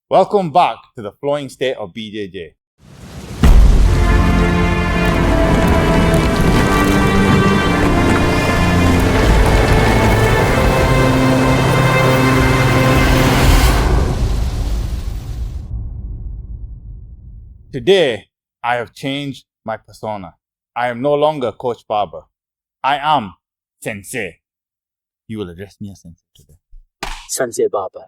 Welcome back to the flowing state of BJJ. Today, I have changed my persona. I am no longer Coach Babar. I am Sensei. You will address me as Sensei today. Sensei Babar.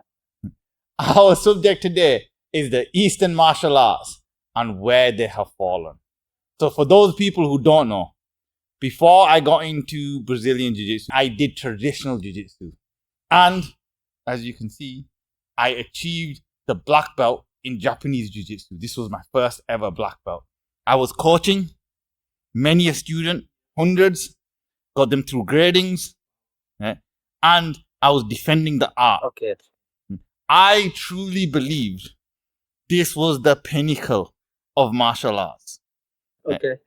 Our subject today is the Eastern martial arts and where they have fallen. So for those people who don't know, before I got into Brazilian Jiu-Jitsu, I did traditional Jiu-Jitsu. And as you can see, I achieved the black belt in Japanese Jiu-Jitsu. This was my first ever black belt. I was coaching many a student, hundreds, got them through gradings, and I was defending the art. Okay. I truly believed this was the pinnacle of martial arts. Okay.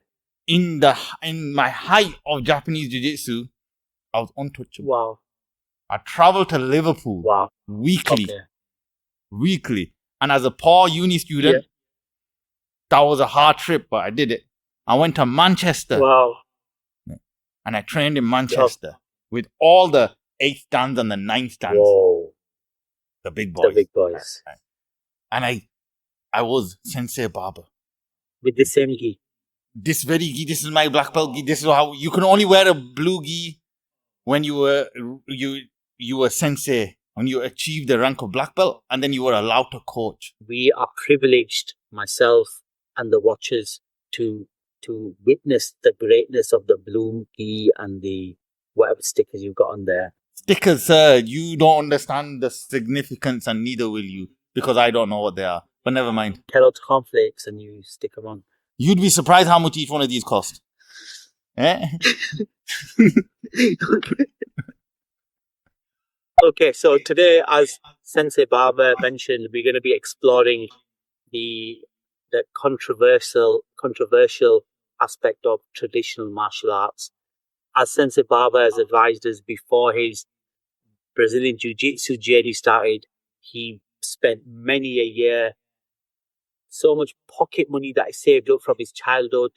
In my height of Japanese Jiu-Jitsu, I was untouchable. Wow. I traveled to Liverpool weekly. Okay. Weekly. And as a poor uni student, that was a hard trip, but I did it. I went to Manchester. Wow. And I trained in Manchester with all the 8th stands and the 9th stands. Whoa. The big boys. The big boys. And I was Sensei Babar. With the same gi. This very gi, this is my black belt gi. This is how you can only wear a blue gi when you were Sensei, when you achieved the rank of black belt, and then you were allowed to coach. We are privileged, myself and the watchers, to witness the greatness of the blue gi and the whatever stickers you've got on there. Stickers, sir, you don't understand the significance, and neither will you, because I don't know what they are. But never mind. Kellogg's cornflakes, and you stick them on. You'd be surprised how much each one of these cost. Okay, so today, as Sensei Babar mentioned, we're going to be exploring the controversial aspect of traditional martial arts. As Sensei Babar has advised us, before his Brazilian Jiu-Jitsu journey started, he spent many a year, so much pocket money that he saved up from his childhood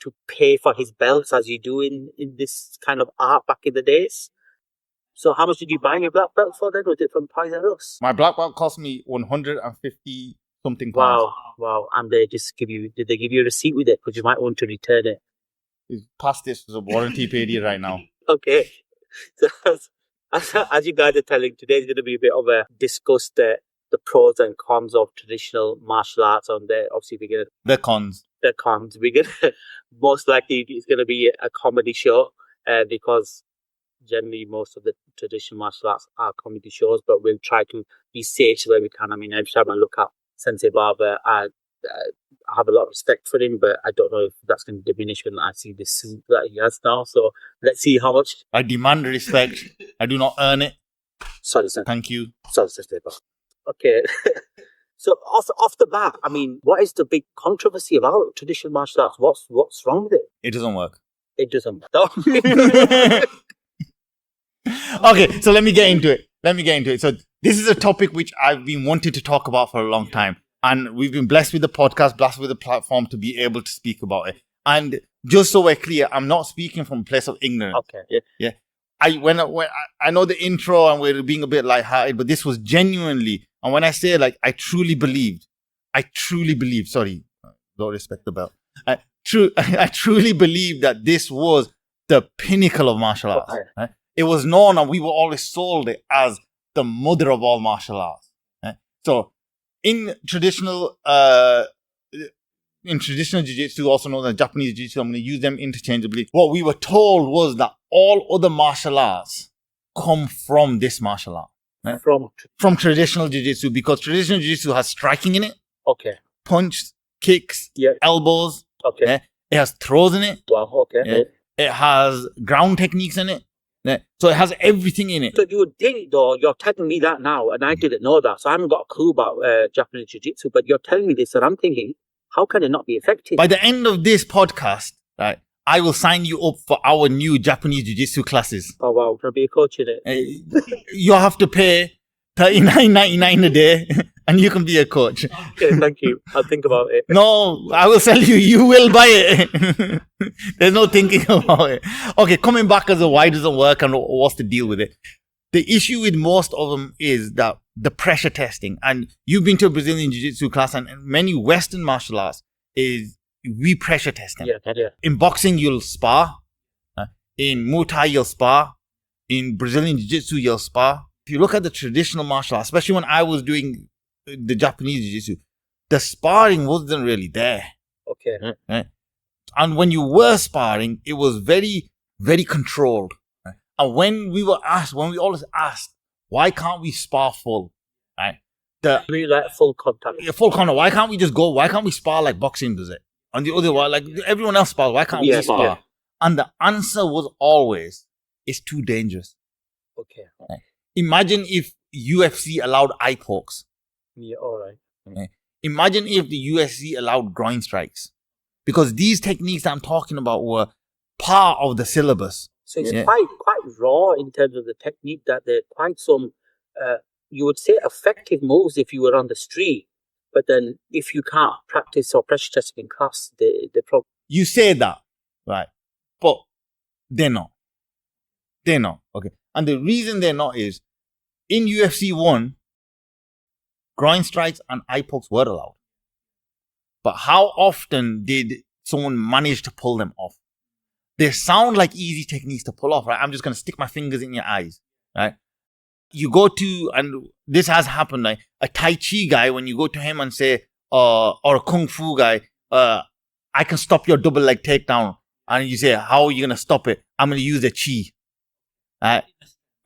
to pay for his belts, as you do in this kind of art back in the days. So how much did you buy your black belt for then? Was it from Toys R Us? My black belt cost me 150 something pounds. Wow. And did they give you a receipt with it? Because you might want to return it. Past this was a warranty period right now. Okay. So as you guys are telling, today's going to be a bit of a discuss the pros and cons of traditional martial arts on there. Obviously, we're going to... The cons. We're going to... Most likely, it's going to be a comedy show because generally most of the traditional martial arts are comedy shows, but we'll try to be sage where we can. I mean, every time I look at Sensei Babar, I have a lot of respect for him, but I don't know if that's going to diminish when I see the suit that he has now. So let's see how much. I demand respect. I do not earn it. Sorry, sir. Thank you. Sorry, Sensei Babar. Okay. So off the bat, I mean, what is the big controversy about traditional martial arts? What's wrong with it? It doesn't work. It doesn't work. Okay, so let me get into it. So this is a topic which I've been wanting to talk about for a long time. And we've been blessed with the podcast, blessed with the platform to be able to speak about it. And just so we're clear, I'm not speaking from a place of ignorance. Okay. Yeah. I know the intro and we're being a bit lighthearted, but this was genuinely, and when I say like, I truly believed, sorry, don't respect the belt. I truly believe that this was the pinnacle of martial arts. Okay. Right? It was known, and we were always sold it as the mother of all martial arts. Right? So in traditional Jiu-Jitsu, also known as Japanese Jiu-Jitsu, I'm going to use them interchangeably. What we were told was that all other martial arts come from this martial art. Right? From traditional Jiu-Jitsu, because traditional Jiu-Jitsu has striking in it. Okay. Punch, kicks, elbows. Okay. It has throws in it. Wow, okay. It has ground techniques in it. So it has everything in it. So you did it though, you're telling me that now, and I didn't know that. So I haven't got a clue about Japanese Jiu-Jitsu, but you're telling me this, and I'm thinking, how can it not be effective? By the end of this podcast, right, I will sign you up for our new Japanese Jiu-Jitsu classes. Oh wow, can I be a coach in it? You have to pay $39.99 a day, and you can be a coach. Okay, thank you. I'll think about it. No, I will sell you. You will buy it. There's no thinking about it. Okay, coming back as a why doesn't work and what's the deal with it. The issue with most of them is that the pressure testing. And you've been to a Brazilian Jiu-Jitsu class and many Western martial arts is we pressure test them. Yeah. In boxing, you'll spar. In Muay Thai, you'll spar. In Brazilian Jiu-Jitsu, you'll spar. If you look at the traditional martial arts, especially when I was doing the Japanese Jiu-Jitsu, the sparring wasn't really there. Okay. Right? And when you were sparring, it was very, very controlled. Right? And when we always asked, why can't we spar full? Right? We like full contact. Yeah, full contact. Why can't we just go? Why can't we spar like boxing does it? On the other one, like everyone else spars, why can't we spar? Yeah. And the answer was always, it's too dangerous. Okay. Right? Imagine if UFC allowed eye pokes. Yeah, all right. Right? Imagine if the UFC allowed groin strikes. Because these techniques I'm talking about were part of the syllabus. So it's quite raw in terms of the technique, that they're quite some, you would say, effective moves if you were on the street. But then if you can't practice or pressure testing in class, they probably... You say that, right? But they're not. They're not. Okay. And the reason they're not is, in UFC 1, groin strikes and eye pokes were allowed. But how often did someone manage to pull them off? They sound like easy techniques to pull off, right? I'm just going to stick my fingers in your eyes, right? You go to, and this has happened, like a Tai Chi guy, when you go to him and say, or a Kung Fu guy, I can stop your double leg takedown. And you say, how are you going to stop it? I'm going to use the Chi, right?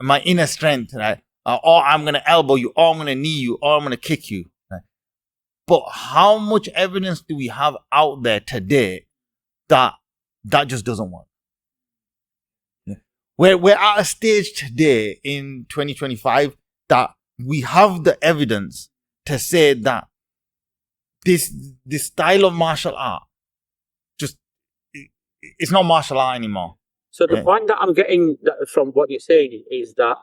My inner strength, right? Or I'm going to elbow you, or I'm going to knee you, or I'm going to kick you. Right? But how much evidence do we have out there today that just doesn't work? Yeah. We're at a stage today in 2025 that we have the evidence to say that this style of martial art it's not martial art anymore. So the point that I'm getting from what you're saying is that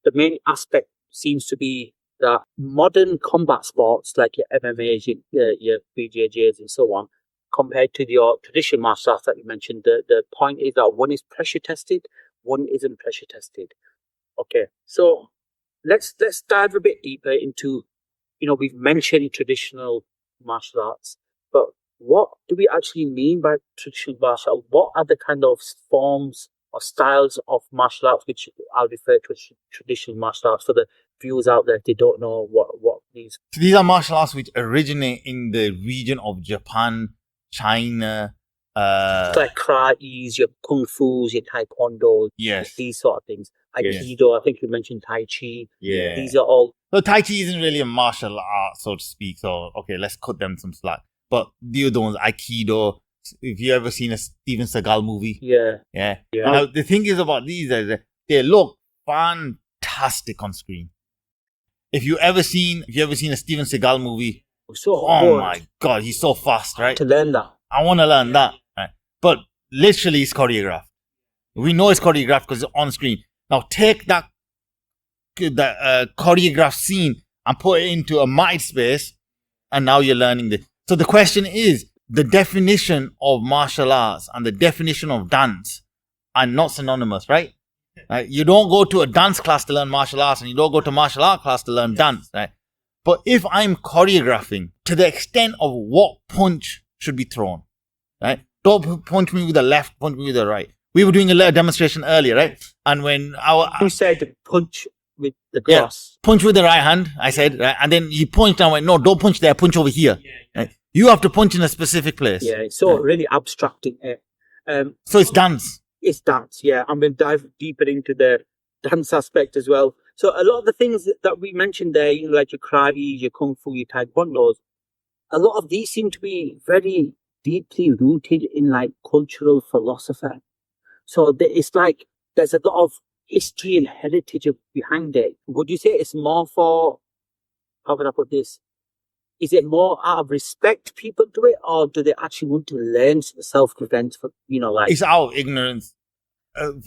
the main aspect seems to be that modern combat sports like your MMAs, your BJJs and so on, compared to your traditional martial arts that you mentioned, the point is that one is pressure tested, one isn't pressure tested. Okay, so let's dive a bit deeper into, we've mentioned traditional martial arts, but what do we actually mean by traditional martial arts? What are the kind of forms or styles of martial arts which I'll refer to as traditional martial arts for the viewers out there if they don't know what these? So these are martial arts which originate in the region of Japan, China. Like karate's, your kung fu's, your taekwondo, yes, these sort of things. Aikido, I think you mentioned Tai Chi. Yeah, these are all. So Tai Chi isn't really a martial art, so to speak. So okay, let's cut them some slack. But the other ones, Aikido. If you ever seen a Steven Seagal movie, yeah. Now the thing is about these is that they look fantastic on screen. If you ever seen a Steven Seagal movie, my god, he's so fast, right? To learn that, I want to learn that, right? But literally, it's choreographed. We know it's choreographed because it's on screen. Now take that choreographed scene and put it into a mind space, and now you're learning this. So the question is, the definition of martial arts and the definition of dance are not synonymous, right? You don't go to a dance class to learn martial arts, and you don't go to martial art class to learn dance, right? But if I'm choreographing to the extent of what punch should be thrown, right? Don't punch me with the left, punch me with the right. We were doing a demonstration earlier, right? And when you said punch with the cross, punch with the right hand, I said, right? And then he punched and I went, no, don't punch there, punch over here. Right? You have to punch in a specific place. Yeah, it's so really abstracting it. So it's dance. It's dance, yeah. I'm going to dive deeper into the dance aspect as well. So a lot of the things that we mentioned there, like your karate, your kung fu, your taekwondos, a lot of these seem to be very deeply rooted in like cultural philosophy. So it's like there's a lot of history and heritage behind it. Would you say it's more for, how can I put this? Is it more out of respect people do it, or do they actually want to learn self-defense for, like... It's out of ignorance,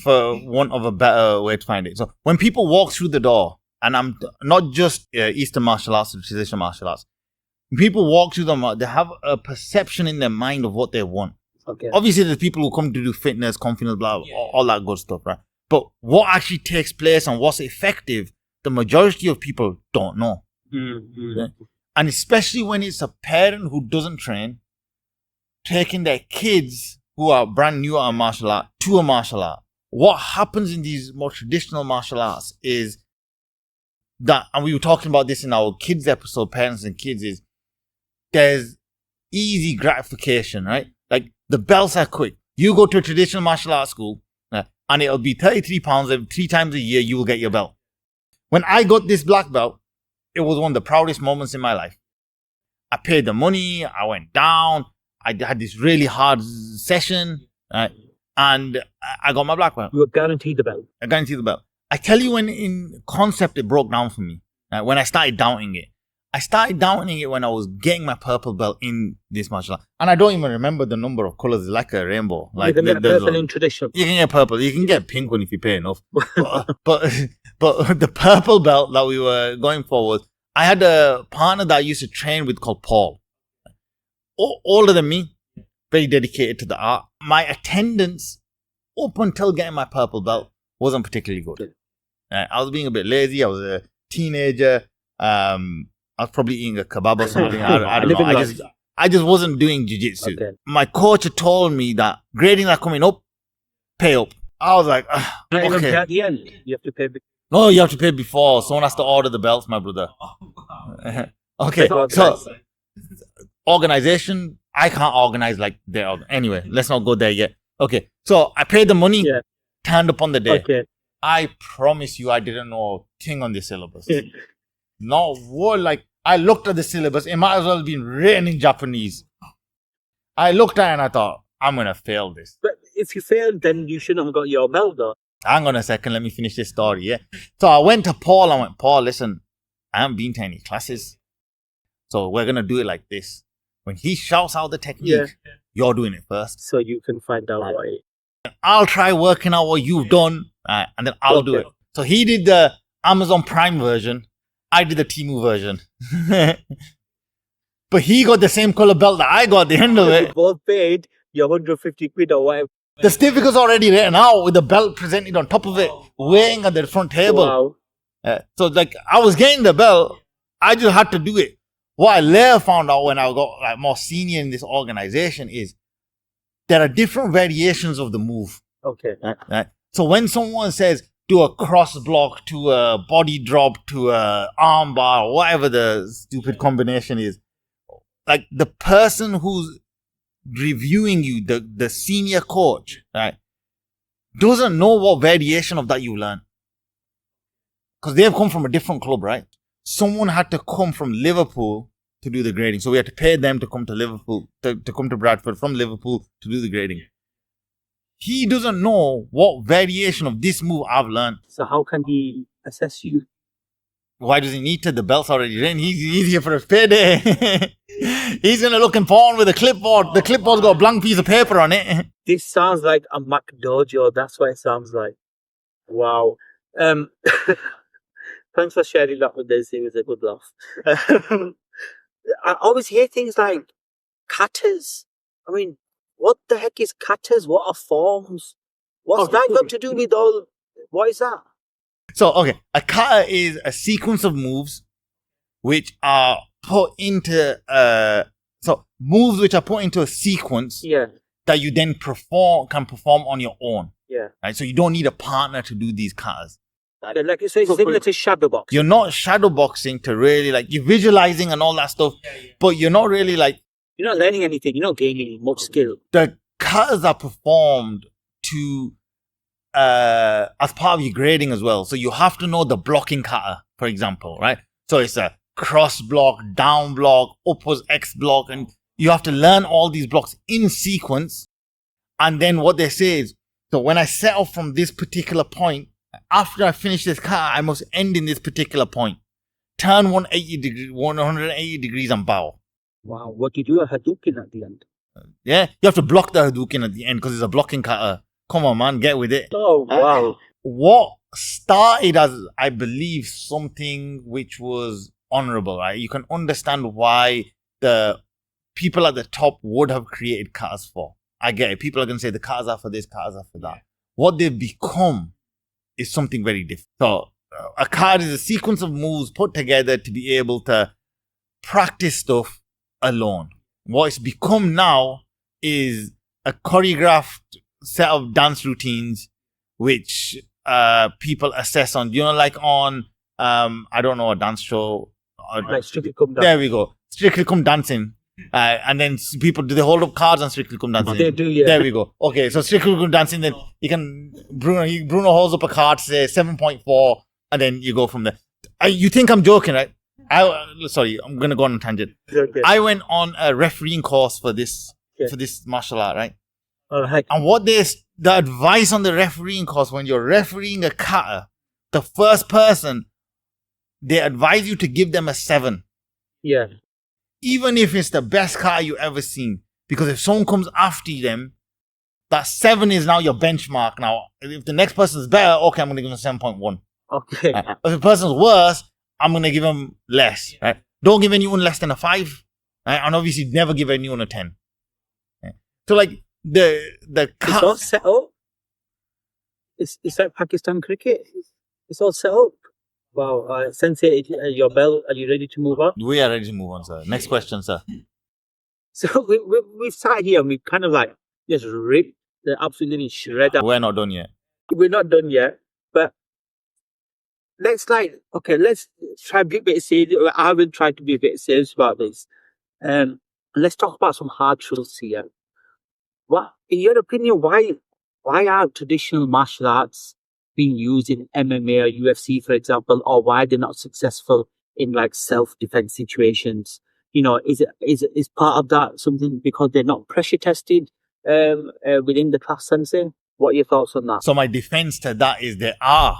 for want of a better way to find it. So when people walk through the door, and I'm not just Eastern martial arts or traditional martial arts. When people walk through them, they have a perception in their mind of what they want. Okay. Obviously, there's people who come to do fitness, confidence, blah, all that good stuff, right? But what actually takes place and what's effective, the majority of people don't know. Mm-hmm. Right? And especially when it's a parent who doesn't train, taking their kids who are brand new at a martial art to a martial art. What happens in these more traditional martial arts is that, and we were talking about this in our kids episode, parents and kids, is there's easy gratification, right? Like the belts are quick. You go to a traditional martial arts school and it'll be £33 every 3 times a year you will get your belt. When I got this black belt, it was one of the proudest moments in my life. I paid the money, I went down, I had this really hard session, and I got my black belt. You were guaranteed the belt. I guarantee the belt. I tell you, when in concept it broke down for me. When I started doubting it. I started doubting it when I was getting my purple belt in this martial art. And I don't even remember the number of colors. It's like a rainbow. Like you can get purple in traditional. You can get purple. You can get pink one if you pay enough. but the purple belt that we were going for was, I had a partner that I used to train with called Paul. Older than me, very dedicated to the art. My attendance up until getting my purple belt wasn't particularly good. I was being a bit lazy. I was a teenager. I was probably eating a kebab or something. I don't know. I just wasn't doing jiu-jitsu. Okay. My coach had told me that grading are coming up, pay up. I was like, okay. At the end, you have to pay. No, you have to pay before. Someone has to order the belts, my brother. Okay, so organization, I can't organize like they are. Anyway, let's not go there yet. Okay, so I paid the money, turned up on the day. Okay. I promise you, I didn't know a thing on the syllabus. No, what, like, I looked at the syllabus, it might as well have been written in Japanese. I looked at it and I thought, I'm going to fail this. But if you failed, then you shouldn't have got your belt though. Hang on a second, let me finish this story, yeah? So I went to Paul, I went, Paul, listen, I haven't been to any classes. So we're going to do it like this. When he shouts out the technique, you're doing it first. So you can find out why. I'll try working out what you've done, and then I'll do it. So he did the Amazon Prime version. I did the Temu version. But he got the same color belt that I got at the end of it. Both paid your 150 quid or whatever. The certificate's already written out with the belt presented on top of it, weighing at the front table. Wow. So like, I was getting the belt. I just had to do it. What I later found out when I got like more senior in this organization is there are different variations of the move. Okay. Right? So when someone says, do a cross block to a body drop to a arm bar, whatever the stupid combination is, like the person who's reviewing you, the senior coach, right, doesn't know what variation of that you learn. Because they've come from a different club, right? Someone had to come from Liverpool to do the grading. So we had to pay them to come to Liverpool, to come to Bradford from Liverpool to do the grading. He doesn't know what variation of this move I've learned. So how can he assess you? Why does he need to? The belt's already written. He's here for his payday. He's going to look in porn with a clipboard. The clipboard's got a blank piece of paper on it. This sounds like a Mac Dojo. That's what it sounds like. Wow. Thanks for sharing that with us. It was a good laugh. I always hear things like katas. I mean, what the heck is katas? What are forms? What's that got to do with all? What is that? So, okay, a kata is a sequence of moves which are put into moves which are put into a sequence that you then can perform on your own. Yeah. Right. So you don't need a partner to do these katas. Like so it's similar to shadow boxing. You're not shadow boxing to really like you're visualizing and all that stuff, but you're not really like you're not learning anything. You're not gaining much skill. The katas are performed to as part of your grading as well. So you have to know the blocking kata, for example, right? So it's a cross block, down block, upwards X block, and you have to learn all these blocks in sequence. And then what they say is, so when I set off from this particular point, after I finish this kata, I must end in this particular point. Turn 180 degrees and bow. Wow, what you do a Hadouken at the end? Yeah, you have to block the Hadouken at the end because it's a blocking kata. Come on, man, get with it. Oh, wow. What started as, I believe, something which was honorable, right? You can understand why the people at the top would have created katas for. I get it. People are going to say the katas are for this, katas are for that. What they've become is something very different. So a kata is a sequence of moves put together to be able to practice stuff alone. What it's become now is a choreographed set of dance routines which people assess on, like on I don't know, a dance show, Like Strictly Come Dancing. there we go, Strictly Come Dancing, and then people, do they hold up cards on Strictly Come Dancing? They do, yeah. There we go. Okay, so Strictly Come Dancing, then you can Bruno holds up a card, say 7.4, and then you go from there. You think I'm joking, right? Sorry, I'm gonna go on a tangent. Okay. I went on a refereeing course for this martial art, right? All right. And the advice on the refereeing course, when you're refereeing a kata, the first person, they advise you to give them a 7. Yeah. Even if it's the best kata you ever seen. Because if someone comes after them, that 7 is now your benchmark. Now, if the next person is better, okay, I'm going to give them 7.1. Okay. Right? If the person's worse, I'm going to give them less. Right? Don't give anyone less than a 5. Right? And obviously never give anyone a 10. Right? So like the It's all set up. It's like Pakistan cricket. It's all set up. Wow. Sensei, your bell, are you ready to move on? We are ready to move on, sir. Next question, sir. So we've sat here and we've kind of like just ripped the absolutely shred out. We're not done yet. We're not done yet, but let's try to be a bit serious. I will try to be a bit serious about this. Let's talk about some hard truths here. What, in your opinion, why are traditional martial arts being used in MMA or UFC, for example, or why they're not successful in like self-defense situations? Is part of that something because they're not pressure tested within the class, Sensei? What are your thoughts on that? So my defense to that is there are.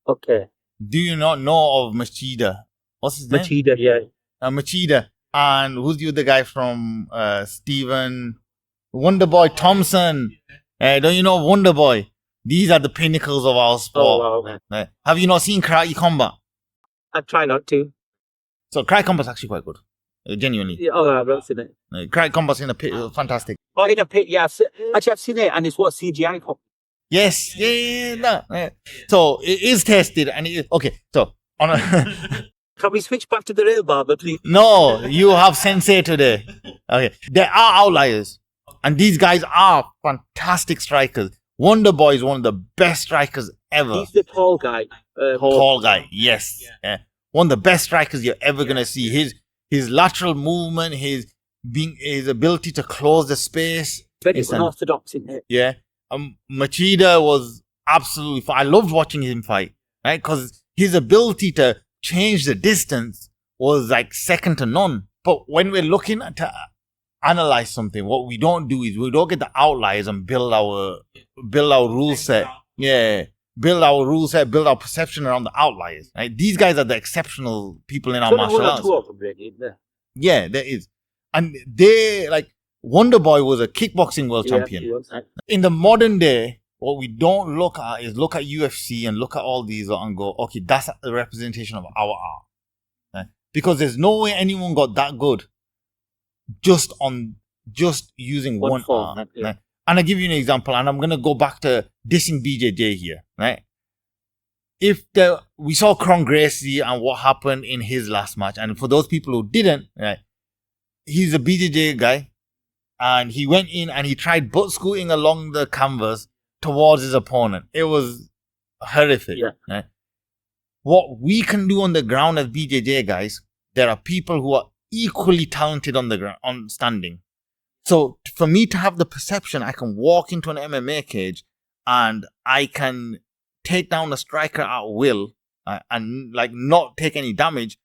Okay. Do you not know of Machida? What's his name? Machida, yeah. Machida. And who's the other guy from Stephen? Wonderboy Thompson. Don't you know Wonderboy? These are the pinnacles of our sport. Oh, wow. Have you not seen karate combat? I try not to. So karate combat's actually quite good. Genuinely. Yeah, I've not seen it. Karate combat's in a pit, fantastic. Oh, in a pit, yeah. I've seen it, and it's what CGI for. Yes, yeah. So it is tested, and okay. So on a Can we switch back to the real barber, please? no, you have Sensei today. Okay, there are outliers, and these guys are fantastic strikers. Wonderboy is one of the best strikers ever. He's the tall guy. Tall guy, yes. Yeah. One of the best strikers you're ever gonna see. His lateral movement, his ability to close the space. Very unorthodox in it. Yeah. Machida was absolutely fine. I loved watching him fight, right? Because his ability to change the distance was like second to none. But when we're looking to analyze something, what we don't do is we don't get the outliers and build our rule set. Yeah. Build our rule set, build our perception around the outliers. Right? These guys are the exceptional people in our martial arts. Two of them, really, isn't there? Yeah, there is. And they, like, Wonderboy was a kickboxing world champion. He was. In the modern day, what we don't look at is look at UFC and look at all these and go, okay, that's a representation of our art. Right? Because there's no way anyone got that good just using one form, arm. yeah. Right? And I'll give you an example, and I'm going to go back to dissing BJJ here, right? We saw Kron Gracie and what happened in his last match, and for those people who didn't, right, he's a BJJ guy, and he went in and he tried butt scooting along the canvas towards his opponent. It was horrific. Yeah. Right? What we can do on the ground as BJJ guys, there are people who are equally talented on the ground, on standing. So for me to have the perception, I can walk into an MMA cage and I can take down a striker at will and like not take any damage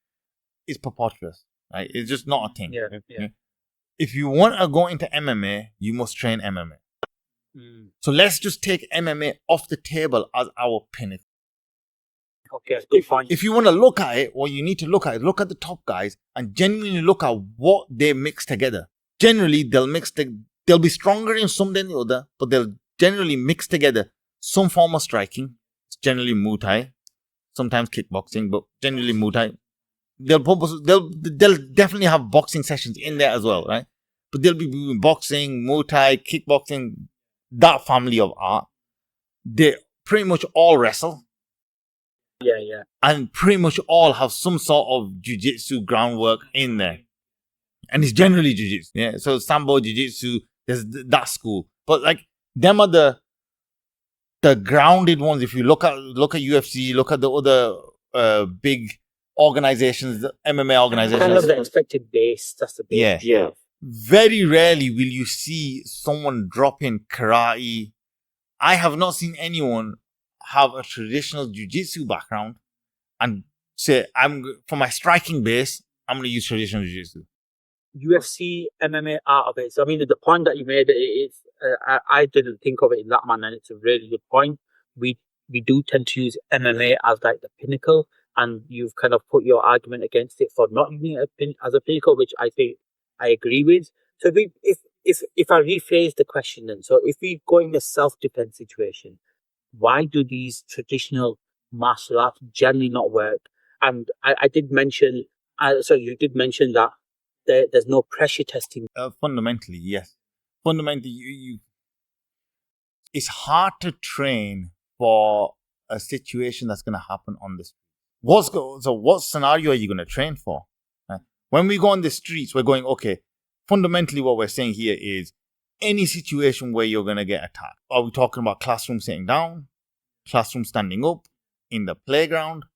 is preposterous. Right? It's just not a thing. Yeah. If you want to go into MMA, you must train MMA. So let's just take MMA off the table as our pinnacle. Okay, good point. If you want to look at it, what you need to look at the top guys and genuinely look at what they mix together. Generally, they'll be stronger in some than the other, but they'll generally mix together some form of striking, generally Muay Thai, sometimes kickboxing, but generally Muay Thai. They'll definitely have boxing sessions in there as well, right? But they'll be doing boxing, Muay Thai, kickboxing, that family of art. They pretty much all wrestle. Yeah. And pretty much all have some sort of jiu-jitsu groundwork in there. And it's generally jiu-jitsu. Yeah. So Sambo, jiu-jitsu, there's that school. But like, them are the grounded ones. If you look at UFC, look at the other big organizations, the MMA organizations. Kind of the expected base. That's the base. Yeah. Very rarely will you see someone drop in karate. I have not seen anyone have a traditional jiu-jitsu background and say, for my striking base, I'm going to use traditional jiu-jitsu. UFC, MMA art of it. So, I mean, the point that you made, I didn't think of it in that manner, and it's a really good point. We do tend to use MMA as like the pinnacle, and you've kind of put your argument against it for not using it as a pinnacle, which I think I agree with. So if I rephrase the question then, so if we go in a self-defense situation, why do these traditional martial arts generally not work? And I did mention, so you did mention that there's no pressure testing. Fundamentally, yes. Fundamentally, it's hard to train for a situation that's going to happen on the street. So what scenario are you going to train for? When we go on the streets, we're going, okay, fundamentally what we're saying here is any situation where you're going to get attacked. Are we talking about classroom sitting down, classroom standing up, in the playground?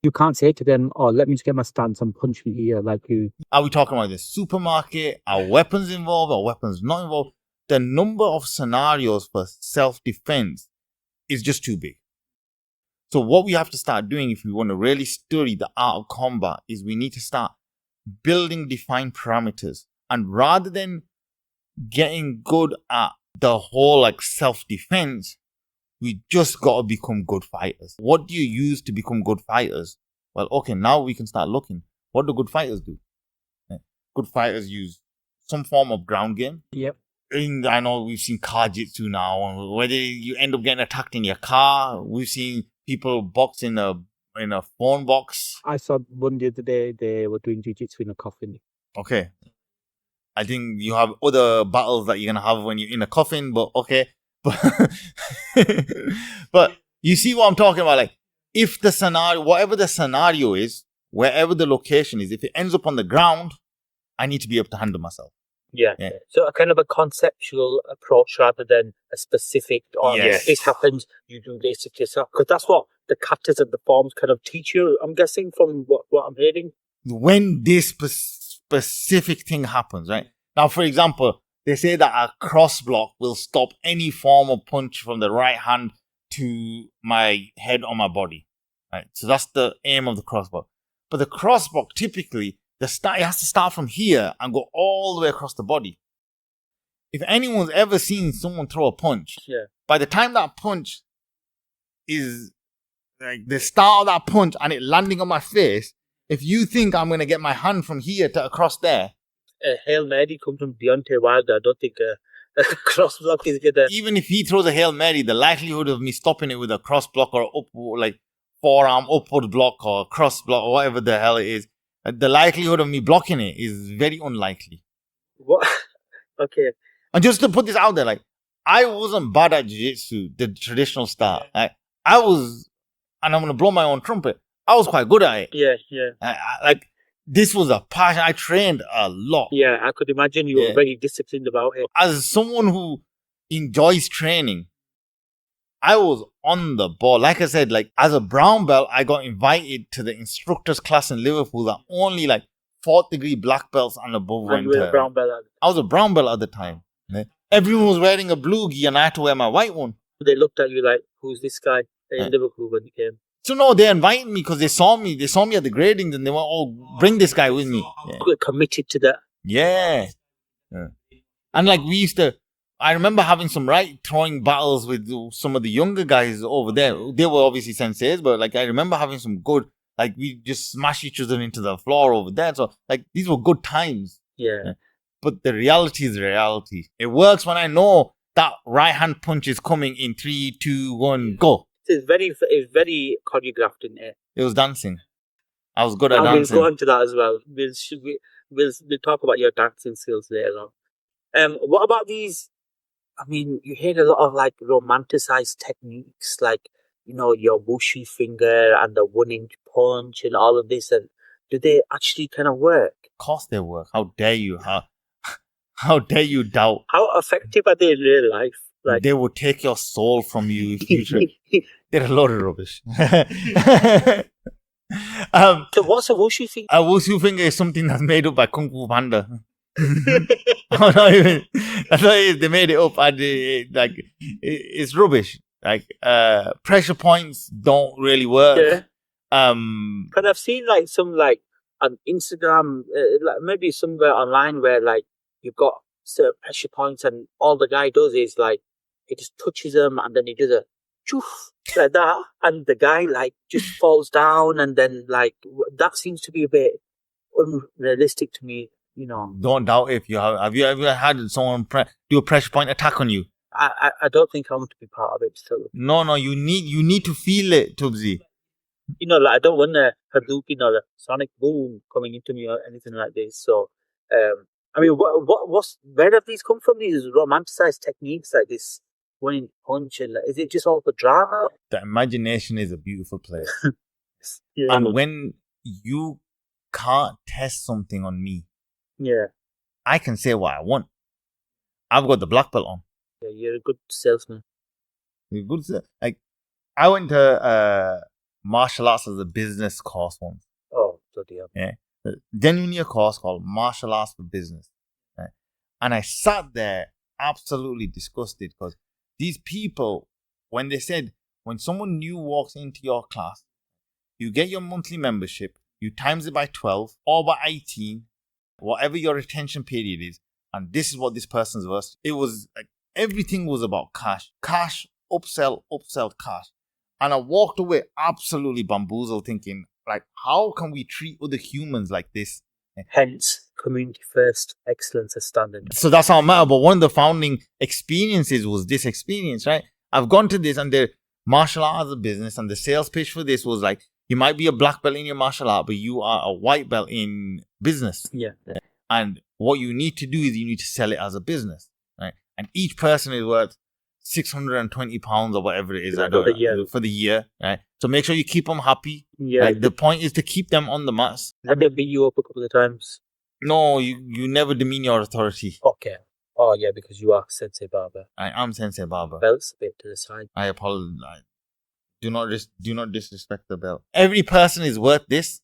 You can't say to them, oh, let me just get my stance and punch me here like you. Are we talking about the supermarket? Are weapons involved? Are weapons not involved? The number of scenarios for self-defense is just too big. So what we have to start doing if we want to really study the art of combat is we need to start building defined parameters. And rather than getting good at the whole like self-defense, we just got to become good fighters. What do you use to become good fighters? Well, okay, now we can start looking. What do good fighters do? Good fighters use some form of ground game. Yep. I know we've seen car jitsu now, and whether you end up getting attacked in your car, we've seen people box in a phone box. I saw one the other day, they were doing jiu-jitsu in a coffin. Okay. I think you have other battles that you're going to have when you're in a coffin, but okay. But you see what I'm talking about? Like, if the scenario, whatever the scenario is, wherever the location is, if it ends up on the ground, I need to be able to handle myself. Yeah. So a kind of a conceptual approach rather than a specific, Yes. this happens, you do this, yourself. Because that's what the katas and the forms kind of teach you, I'm guessing, from what I'm hearing. When this specific thing happens, right? Now, for example, they say that a cross block will stop any form of punch from the right hand to my head or my body, right? So that's the aim of the cross block. But the cross block, typically, it has to start from here and go all the way across the body. If anyone's ever seen someone throw a punch, by the time that punch is like the start of that punch and it landing on my face, if you think I'm going to get my hand from here to across there, Hail Mary comes from Deontay Wilder. I don't think a cross block is going to... Even if he throws a Hail Mary, the likelihood of me stopping it with a cross block or like forearm upward block or cross block or whatever the hell it is, the likelihood of me blocking it is very unlikely. What? Okay. And just to put this out there, like, I wasn't bad at jiu-jitsu, the traditional style. I was, and I'm going to blow my own trumpet, I was quite good at it. Yeah. This was a passion. I trained a lot. Yeah, I could imagine you were very disciplined about it. As someone who enjoys training, I was on the ball. Like I said, like as a brown belt, I got invited to the instructors class in Liverpool that only like 4th degree black belts and above went. You were a brown belt. I was a brown belt at the time. Everyone was wearing a blue gi and I had to wear my white one. They looked at you like, who's this guy in Liverpool when you came? So no, they invited me because they saw me at the gradings and they went, oh, bring this guy with me. We're committed to that. Yeah. And like I remember having some throwing battles with some of the younger guys over there. They were obviously senseis, but like I remember having some good, like we just smash each other into the floor over there. So like these were good times. Yeah. But the reality is reality. It works when I know that right hand punch is coming in 3, 2, 1, go. it's very choreographed in it. It was dancing. I was good at And we'll dancing. go on to that as well. We'll talk about your dancing skills later on. What about these? I mean, you hear a lot of like romanticized techniques, like your whooshy finger and the 1-inch punch and all of this. And do they actually kind of work? Of course they work. How dare you? How dare you doubt? How effective are they in real life? Like They will take your soul from you if you try. They're a lot of rubbish. So what's a whooshy finger? A wushu finger is something that's made up by Kung Fu Panda. I'm not even, that's what it is. They made it up and it's rubbish. Like pressure points don't really work. Yeah. But I've seen like some like on Instagram, like maybe somewhere online where like you've got certain pressure points and all the guy does is like he just touches them and then he does a choof like that, and the guy like just falls down, and then like that seems to be a bit unrealistic to me. Don't doubt if you have you ever had someone do a pressure point attack on you? I don't think I want to be part of it still. No, you need to feel it, Tubzi. Like I don't want a Hadouken or a sonic boom coming into me or anything like this. So, I mean, where have these come from? These romanticized techniques like this 1-inch punch, and is it just all for drama? The imagination is a beautiful place, Yeah. and when you can't test something on me, I can say what I want. I've got the black belt on. Yeah, you're a good salesman. You're good. Like I went to martial arts as a business course once. Oh, bloody hell. Yeah, genuinely a course called martial arts for business. Right? And I sat there absolutely disgusted because these people, when they said, when someone new walks into your class, you get your monthly membership, you times it by 12 or by 18, whatever your retention period is, and this is what this person's worth. It was like everything was about cash, upsell, cash. And I walked away absolutely bamboozled thinking, like, how can we treat other humans like this? Hence, community first, excellence as standard. So that's how it matters. But one of the founding experiences was this experience, right? I've gone to this and the martial art as a business, and the sales pitch for this was like, you might be a black belt in your martial art, but you are a white belt in business. Yeah. And what you need to do is you need to sell it as a business, right? And each person is worth £620 or whatever it is for the year, right? So make sure you keep them happy. Yeah. Like, the point is to keep them on the mats. Have they beat you up a couple of times? No, you never demean your authority. Okay. Oh yeah, because you are Sensei Babar. I am Sensei Babar. Belt's a bit to the side. I apologize. Do not disrespect the belt. Every person is worth this,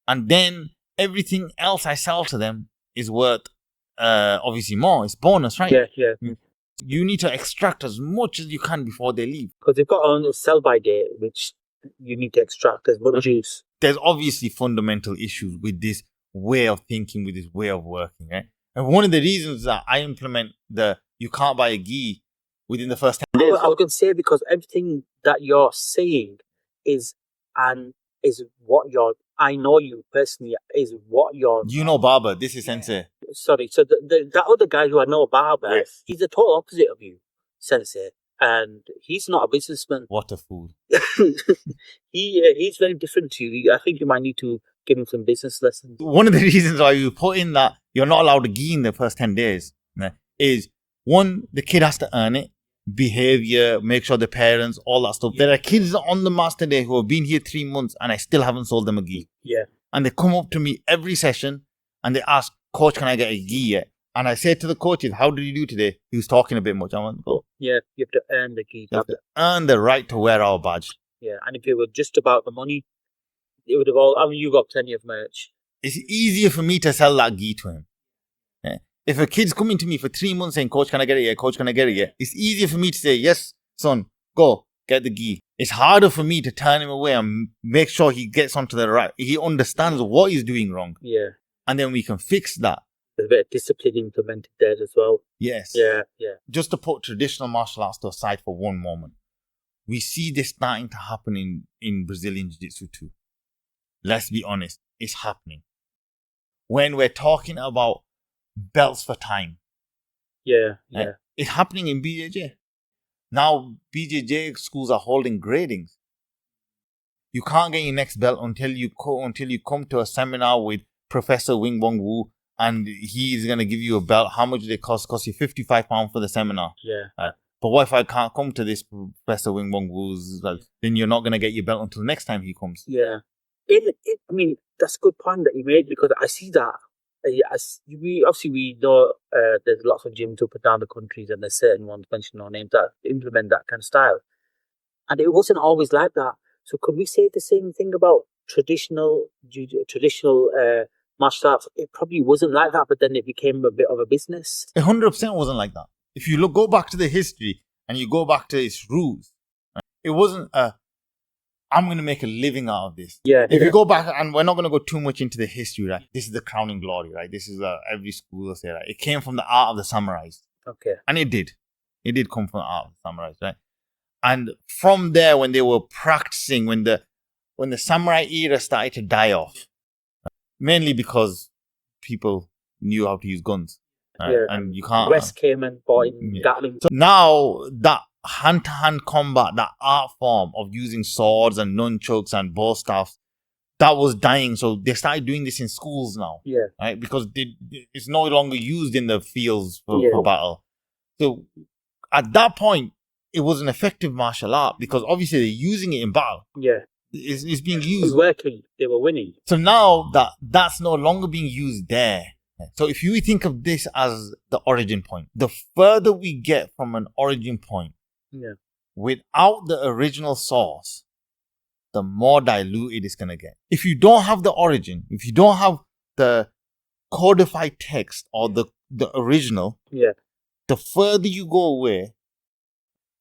and then everything else I sell to them is worth obviously more. It's bonus, right? Yeah. You need to extract as much as you can before they leave. Because they've got on a sell-by date, which you need to extract as much juice. There's obviously fundamental issues with this way of thinking, with this way of working, right? And one of the reasons that I implement you can't buy a gi within the first 10 days. I was going to say, because everything that you're saying is what you're, I know you personally, is what you're... You know Baba, this is Sensei. Sorry, so that other guy who I know, Baba, Yes. He's the total opposite of you, Sensei. And he's not a businessman. What a fool. He's very different to you. I think you might need to give him some business lessons. One of the reasons why you put in that you're not allowed to gi in the first 10 days is, one, the kid has to earn it. Behavior, make sure the parents, all that stuff. There are kids on the mats today who have been here 3 months and I still haven't sold them a gi. Yeah. And they come up to me every session and they ask, Coach, can I get a gi yet? And I say to the coaches, how did you do today? He was talking a bit much. I went, oh. Yeah, you have to earn the gi. You have to earn the right to wear our badge. Yeah, and if it were just about the money, it would have all... I mean, you got plenty of merch. It's easier for me to sell that gi to him. Yeah. If a kid's coming to me for 3 months saying, Coach, can I get it yet? Coach, can I get it yet? It's easier for me to say, yes, son, go, get the gi. It's harder for me to turn him away and make sure he gets onto the right. He understands what he's doing wrong. Yeah. And then we can fix that. There's a bit of discipline implemented there as well. Yes. Yeah. Just to put traditional martial arts to aside for one moment, we see this starting to happen in Brazilian Jiu-Jitsu too. Let's be honest, it's happening. When we're talking about belts for time. Yeah. It's happening in BJJ. Now BJJ schools are holding gradings. You can't get your next belt until you come to a seminar with Professor Wing Wong Wu, and he's gonna give you a belt. How much did it cost? Cost you £55 for the seminar. Yeah. But what if I can't come to this Professor Wing Wong Wu's? Then you're not gonna get your belt until next time he comes. Yeah. I mean, that's a good point that you made, because I see that. We know there's lots of gyms up and down the countries, and there's certain ones, mention no names, that implement that kind of style. And it wasn't always like that. So could we say the same thing about traditional martial arts? It probably wasn't like that, but then it became a bit of a business. 100% wasn't like that. If you go back to the history and you go back to its roots, right, it wasn't I'm going to make a living out of this. Yeah. If you go back, and we're not going to go too much into the history, right? This is the crowning glory, right? This is every school will say, right? It came from the art of the samurais. Okay. And it did. It did come from the art of the samurais, right? And from there, when they were practicing, when the samurai era started to die off, mainly because people knew how to use guns, right? Yeah. And you can't. West came and bought in Gatling. So now that hand-to-hand combat, that art form of using swords and nunchucks and bow staffs, that was dying. So they started doing this in schools now, Yeah. right? Because it's no longer used in the fields for battle. So at that point, it was an effective martial art, because obviously they're using it in battle. Yeah. It's being It used. was working. They were winning. So now that's no longer being used there. So if you think of this as the origin point, the further we get from an origin point, without the original source, the more diluted it's going to get. If you don't have the origin, if you don't have the codified text or the original, the further you go away,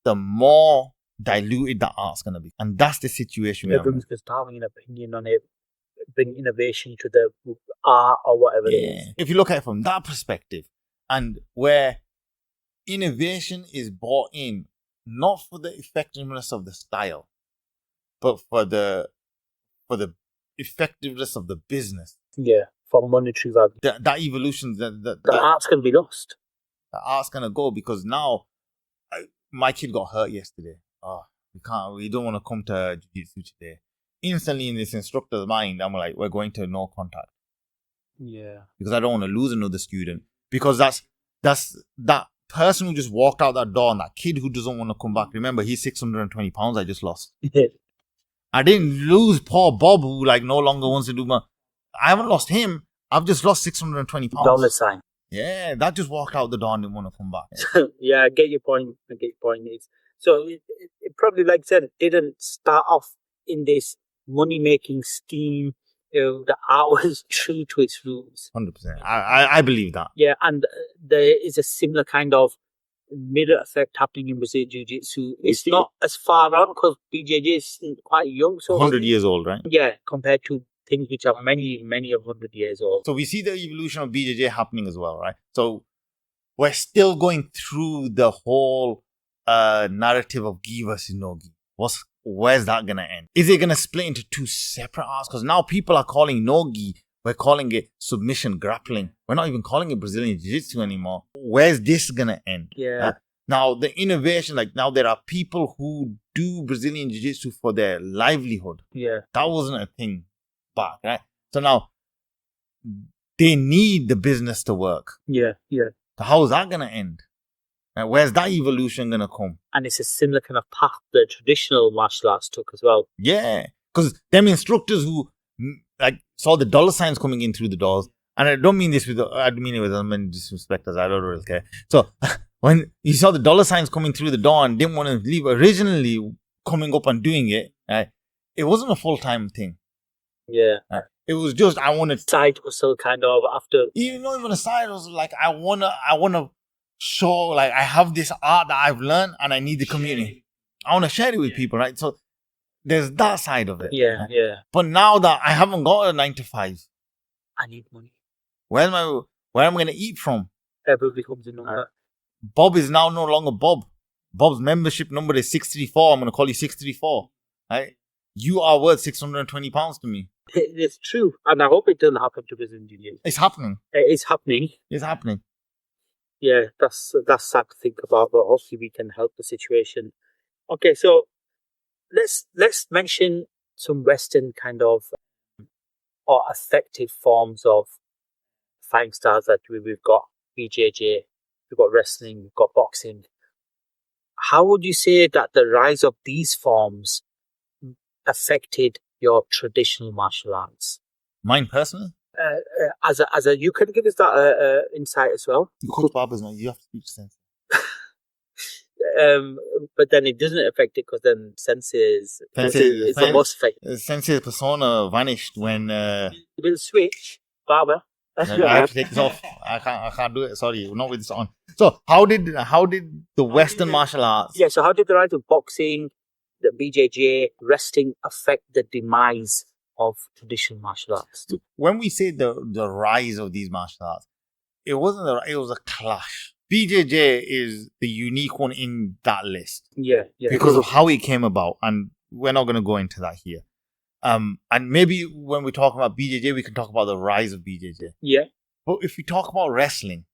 the more diluted that art's going to be. And that's the situation we're in. Everyone's just having an opinion on it, bring innovation to the art or whatever it is. If you look at it from that perspective, and where innovation is brought in, not for the effectiveness of the style, but for the effectiveness of the business. Yeah, for monetary value. That evolution, the art's going to be lost. The art's going to go, because now my kid got hurt yesterday. We don't want to come to jiu-jitsu today. Instantly in this instructor's mind, I'm like, we're going to no contact. Yeah. Because I don't want to lose another student. Because that's that person who just walked out that door, and that kid who doesn't want to come back. Remember, he's 620 pounds I just lost. I didn't lose poor Bob, who no longer wants to do I haven't lost him. I've just lost 620 pounds. Dollar sign. Yeah, that just walked out the door and didn't want to come back. Yeah, I get your point. So it probably, like I said, didn't start off in this money-making scheme. The art was true to its roots. 100%. I believe that. Yeah, and there is a similar kind of mirror effect happening in Brazilian Jiu-Jitsu. It's not as far on, because BJJ is quite young. So 100 years old, right? Yeah, compared to things which are many of 100 years old. So we see the evolution of BJJ happening as well, right? So we're still going through the whole narrative of gi versus no gi. Where's that going to end? Is it going to split into two separate arts? Because now people are calling no gi, we're calling it submission grappling. We're not even calling it Brazilian Jiu-Jitsu anymore. Where's this going to end? Yeah. Now, the innovation, now there are people who do Brazilian Jiu-Jitsu for their livelihood. Yeah. That wasn't a thing back, right? So now, they need the business to work. Yeah. So how is that going to end? Where's that evolution going to come? And it's a similar kind of path that traditional martial arts took as well. Yeah. Because them instructors who saw the dollar signs coming in through the doors, and I don't mean this I mean it with disrespect, as I don't really care. So when you saw the dollar signs coming through the door and didn't want to leave, originally coming up and doing it, it wasn't a full-time thing. Yeah. It was just, I want to... Side hustle kind of after... Not even a side hustle. I want to show, I have this art that I've learned and I need the community. I want to share it with people, right? So there's that side of it. Yeah, yeah. But now that I haven't got a 9 to 5, I need money. Where am I going to eat from? Everybody comes in on that. Bob is now no longer Bob. Bob's membership number is 634. I'm going to call you 634. Right? You are worth 620 pounds to me. It's true. And I hope it doesn't happen to Brazilian Jiu-Jitsu. It's happening. It's happening. It's happening. Yeah, that's sad to think about, but hopefully we can help the situation. Okay, so let's mention some Western kind of or effective forms of fighting styles that we've got BJJ, we've got wrestling, we've got boxing. How would you say that the rise of these forms affected your traditional martial arts? Mine personally? As a, you can give us that insight as well. Coach Baba's not, you have to speak to Sensei. But then it doesn't affect it because then Sensei is the most effective. Sensei's persona vanished when We'll switch, Baba. I have to take this off. I can't do it. Sorry, not with this on. So how did the Western martial arts? Yeah. So how did the rise of boxing, the BJJ, wrestling affect the demise of traditional martial arts? When we say the rise of these martial arts, it wasn't it was a clash. BJJ is the unique one in that list. Yeah. Because of how it came about, and we're not going to go into that here. And maybe when we talk about BJJ, we can talk about the rise of BJJ. Yeah. But if we talk about wrestling's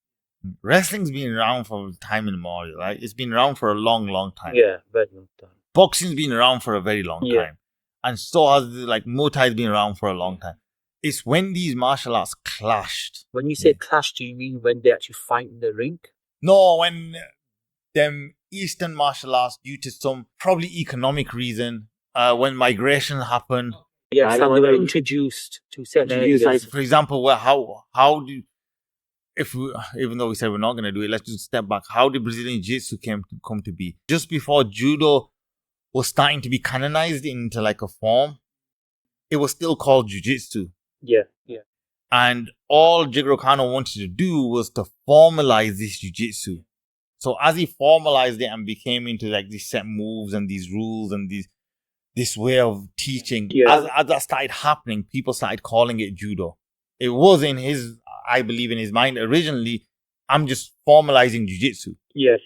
been around for time immemorial, right? It's been around for a long, long time. Yeah, very long time. Boxing's been around for a very long time. And so has Muay Thai's been around for a long time. It's when these martial arts clashed. When you say clash, do you mean when they actually fight in the ring? No, when them Eastern martial arts, due to some probably economic reason, when migration happened. Yeah, some were introduced to certain areas. For example, how do, even though we said we're not going to do it, let's just step back. How did Brazilian Jiu-Jitsu come to be? Just before Judo was starting to be canonized into like a form, it was still called Jiu-Jitsu. Yeah. And all Jigoro Kano wanted to do was to formalize this Jiu-Jitsu. So as he formalized it and became into like these set moves and these rules and this way of teaching, as that started happening, people started calling it Judo. It was I believe in his mind originally, I'm just formalizing Jiu-Jitsu. Yeah.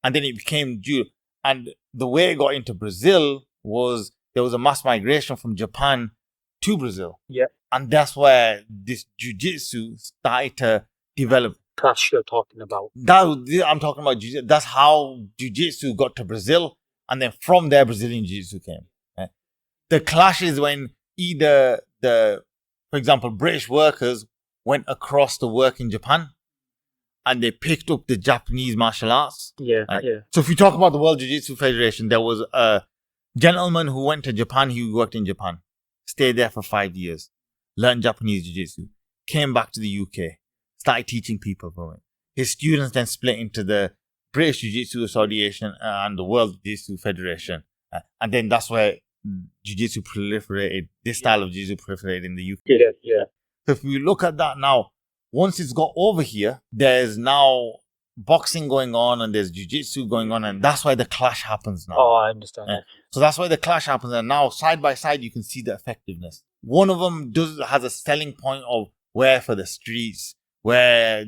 And then it became Judo. And the way it got into Brazil was there was a mass migration from Japan to Brazil. Yeah. And that's where this Jiu-Jitsu started to develop. Clash you're talking about. I'm talking about Jiu-Jitsu. That's how Jiu-Jitsu got to Brazil. And then from there, Brazilian Jiu-Jitsu came. Right? The clash is when either for example, British workers went across to work in Japan and they picked up the Japanese martial arts. Yeah. So if you talk about the World Jiu-Jitsu Federation, there was a gentleman who went to Japan. He worked in Japan, stayed there for 5 years, learned Japanese Jiu-Jitsu, came back to the UK, started teaching people from it. His students then split into the British Jiu-Jitsu Association and the World Jiu-Jitsu Federation. And then that's where Jiu-Jitsu proliferated, this style of Jiu-Jitsu proliferated in the UK. Yeah. So if we look at that now, once it's got over here, there's now boxing going on and there's Jiu-Jitsu going on, and that's why the clash happens now. Oh, I understand. So that's why the clash happens, and now side by side you can see the effectiveness. One of them has a selling point of where for the streets, where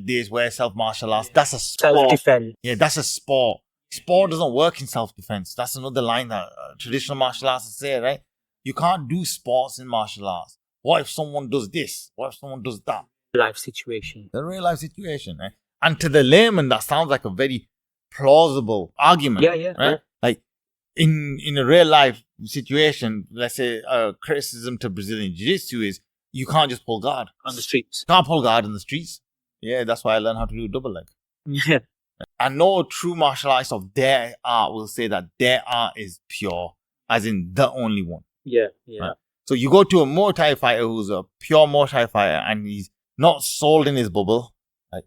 self-martial arts. That's a sport. Self-defense. Yeah, that's a sport. Sport doesn't work in self-defense. That's another line that traditional martial arts say, right? You can't do sports in martial arts. What if someone does this? What if someone does that? Life situation. The real life situation, right? And to the layman, that sounds like a very plausible argument. Yeah. Right? Yeah. Like in a real life situation, let's say a criticism to Brazilian Jiu-Jitsu is you can't just pull guard on the streets. Can't pull guard in the streets. Yeah, that's why I learned how to do double leg. Yeah. And no true martial artist of their art will say that their art is pure, as in the only one. Yeah. Right? So you go to a Muay Thai fighter who's a pure Muay Thai fighter and he's not sold in his bubble. Right?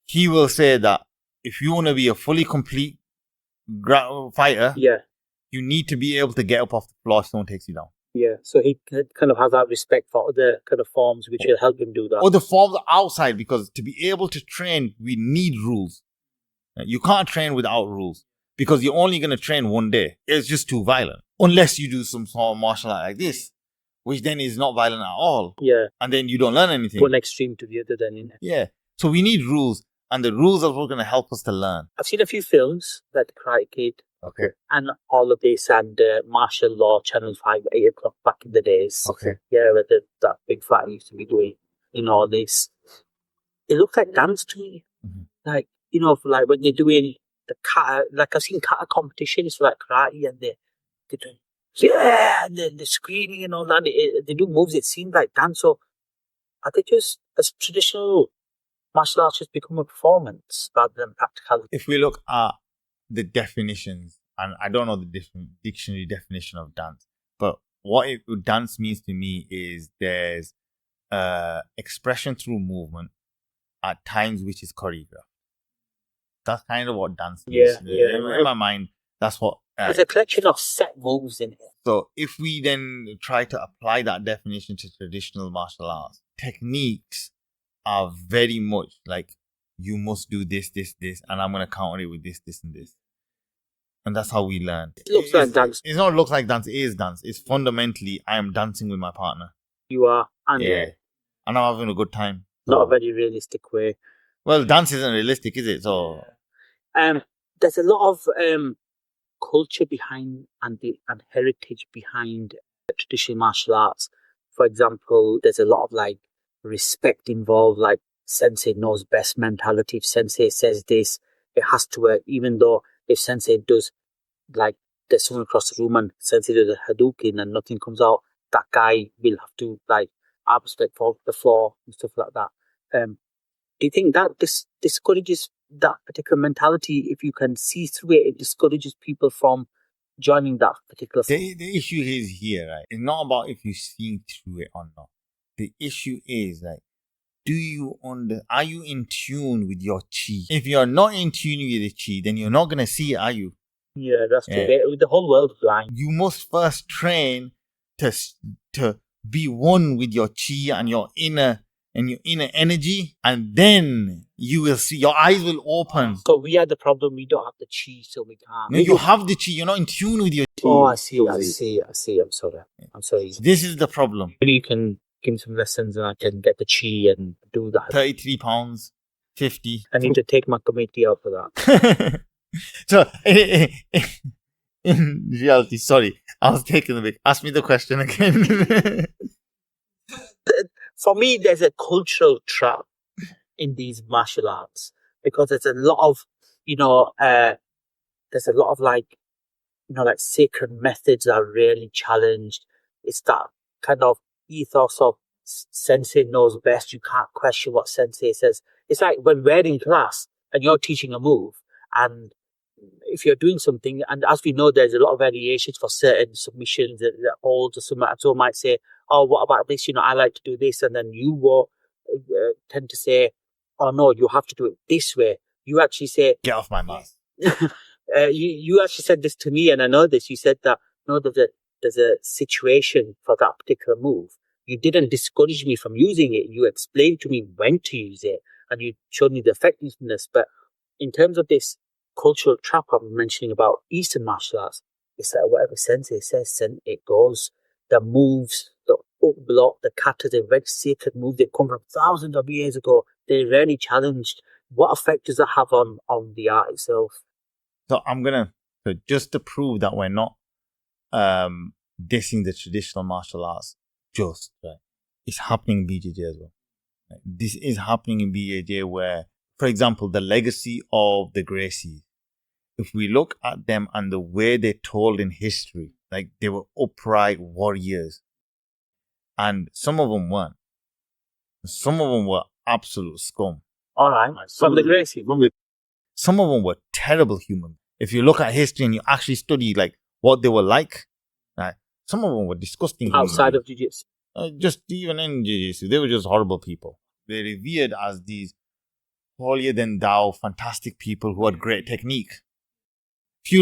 He will say that if you want to be a fully complete fighter, you need to be able to get up off the floor if someone takes you down. Yeah, so he kind of has that respect for other kind of forms which will help him do that. Or the forms outside, because to be able to train, we need rules. You can't train without rules because you're only going to train one day. It's just too violent. Unless you do some sort of martial art like this, which then is not violent at all. Yeah. And then you don't learn anything. One extreme to the other then. Yeah. So we need rules, and the rules are what are going to help us to learn. I've seen a few films like The Karate Kid. Okay. And all of this and martial law, Channel 5, 8 o'clock back in the days. Okay. Yeah, where that big fight used to be doing in all this. It looked like dance to me. Mm-hmm. Like, for like when they're doing the kata, like I've seen kata competitions for like karate, and they're doing, yeah, and they're screaming and all that. They do moves that seem like dance. So are they just, as traditional martial arts, just become a performance rather than practicality? If we look at the definitions, and I don't know the different dictionary definition of dance, but what dance means to me is there's expression through movement at times which is choreographed. That's kind of what dance means. In my mind, that's what. There's a collection of set moves in it. So if we then try to apply that definition to traditional martial arts, techniques are very much like, you must do this, this, this, and I'm going to counter it with this, this, and this. And that's how we learn. It looks like dance. It's not look like dance, it is dance. It's fundamentally, I am dancing with my partner. You are. And and I'm having a good time. Not a very realistic way. Well, dance isn't realistic, is it? So, there's a lot of culture behind and heritage behind traditional martial arts. For example, there's a lot of like respect involved, like Sensei knows best mentality. If Sensei says this, it has to work, even though if Sensei does, like, there's someone across the room and Sensei does a Hadouken and nothing comes out, that guy will have to, like, respect fall to the floor and stuff like that. Do you think that this discourages that particular mentality? If you can see through it, it discourages people from joining that particular. The issue is here, right? It's not about if you see through it or not. The issue is, like, are you in tune with your chi? If you're not in tune with the chi, then you're not going to see it, are you? Yeah, that's true. The whole world's blind. You must first train to be one with your chi and your inner energy, and then you will see, your eyes will open. So we are the problem, we don't have the chi, so we can't. No, you have the chi, you're not in tune with your chi. Oh, I see. I'm sorry. This is the problem. Maybe you can give me some lessons and I can get the chi and do that. £33, 50. I need to take my committee out for that. So, in reality, sorry, I was taking the bit. Ask me the question again. For me, there's a cultural trap in these martial arts because there's a lot of, like sacred methods are really challenged. It's that kind of ethos of Sensei knows best. You can't question what Sensei says. It's like when we're in class and you're teaching a move, and if you're doing something, and as we know, there's a lot of variations for certain submissions that holds, or someone might say, oh, what about this? I like to do this. And then you will tend to say, oh, no, you have to do it this way. You actually say, get off my mat. You actually said this to me, and I know this. You said that, no, there's a situation for that particular move. You didn't discourage me from using it. You explained to me when to use it, and you showed me the effectiveness. But in terms of this cultural trap I'm mentioning about Eastern martial arts, it's like whatever Sensei says, it goes. The moves, the up block, the katas, the very sacred moves, they come from thousands of years ago. They're rarely challenged. What effect does that have on the art itself? So I'm gonna, just to prove that we're not dissing the traditional martial arts, just right, it's happening in BJJ as well. Right? This is happening in BJJ where, for example, the legacy of the Gracies, if we look at them and the way they're told in history, like they were upright warriors, and some of them weren't. Some of them were absolute scum. All right, from the Gracie. Some of them were terrible humans. If you look at history and you actually study like what they were like, right, some of them were disgusting. Outside of jiu-jitsu. Just even in jiu-jitsu, they were just horrible people. They're revered as these holier than thou, fantastic people who had great technique. If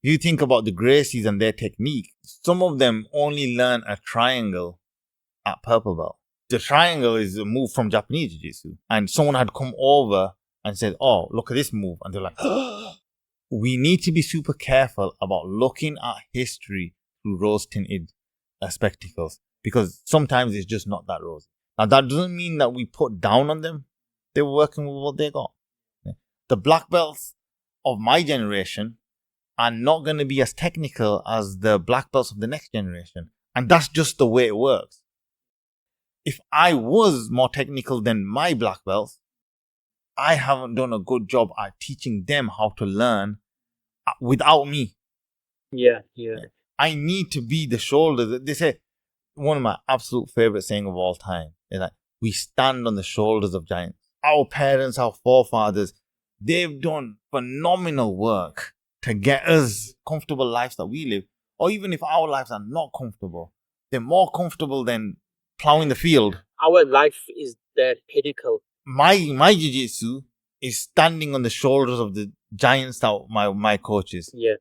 you think about the Gracies and their technique, some of them only learn a triangle at purple belt. The triangle is a move from Japanese jiu-jitsu. And someone had come over and said, oh, look at this move. And they're like, we need to be super careful about looking at history through rose-tinted spectacles, because sometimes it's just not that rosy. Now, that doesn't mean that we put down on them. They were working with what they got. The black belts of my generation are not going to be as technical as the black belts of the next generation. And that's just the way it works. If I was more technical than my black belts, I haven't done a good job at teaching them how to learn without me. Yeah. I need to be the shoulder. They say, one of my absolute favorite saying of all time is like, we stand on the shoulders of giants. Our parents, our forefathers, they've done phenomenal work to get us comfortable lives that we live. Or even if our lives are not comfortable, they're more comfortable than plowing the field. Our life is their pinnacle. My jiu-jitsu is standing on the shoulders of the giants that my coaches. Yeah.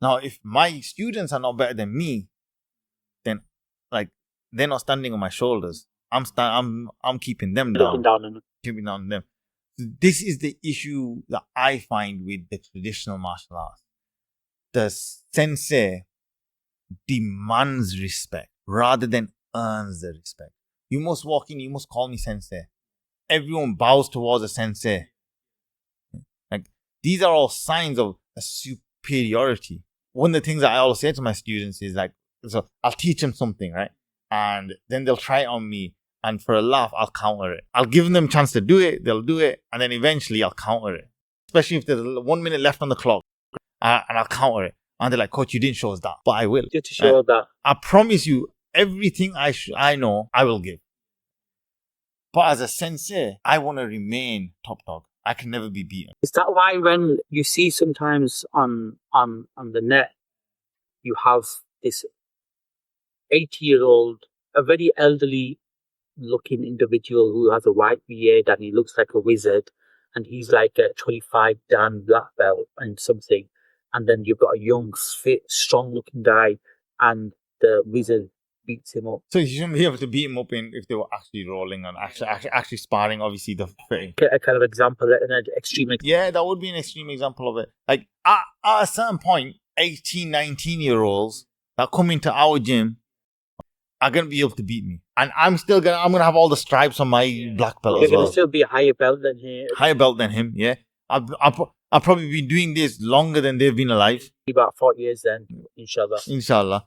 Now, if my students are not better than me, then like they're not standing on my shoulders. I'm keeping them down. Looking down on them. Keeping down on them. This is the issue that I find with the traditional martial arts. The sensei demands respect rather than earns the respect. You must walk in, you must call me sensei. Everyone bows towards a sensei. Like, these are all signs of a superiority. One of the things that I always say to my students is like, so I'll teach them something, right? And then they'll try it on me. And for a laugh, I'll counter it. I'll give them a chance to do it. They'll do it. And then eventually I'll counter it. Especially if there's 1 minute left on the clock. And I'll counter it. And they're like, coach, you didn't show us that. But I will. Just to show that. I promise you, everything I know, I will give. But as a sensei, I want to remain top dog. I can never be beaten. Is that why when you see sometimes on the net, you have this 80-year-old, a very elderly looking individual who has a white beard and he looks like a wizard, and he's like a 25 dan black belt and something, and then you've got a young, fit, strong looking guy, and the wizard beats him up. So you shouldn't be able to beat him up if they were actually rolling and actually sparring. Obviously, the fitting. A kind of example, an extreme example. Yeah, that would be an extreme example of it. Like at a certain point, 18, 19-year-olds that come into our gym are gonna be able to beat me, and I'm gonna have all the stripes on my black belt. You're gonna still be a higher belt than him. Higher belt than him, yeah. I've probably been doing this longer than they've been alive. About 40 years then, inshallah. Inshallah.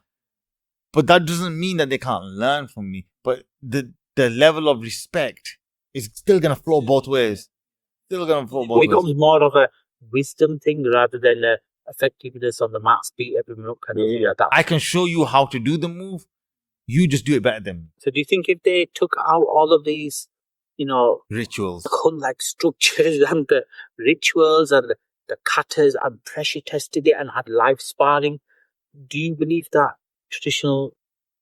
But that doesn't mean that they can't learn from me. But the level of respect is still gonna flow both ways. It becomes more of a wisdom thing rather than effectiveness on the mat, beat everyone up kind of thing like that. I can show you how to do the move. You just do it better than me. So do you think if they took out all of these, rituals, like structures and the rituals and the katas and pressure tested it and had live sparring, do you believe that traditional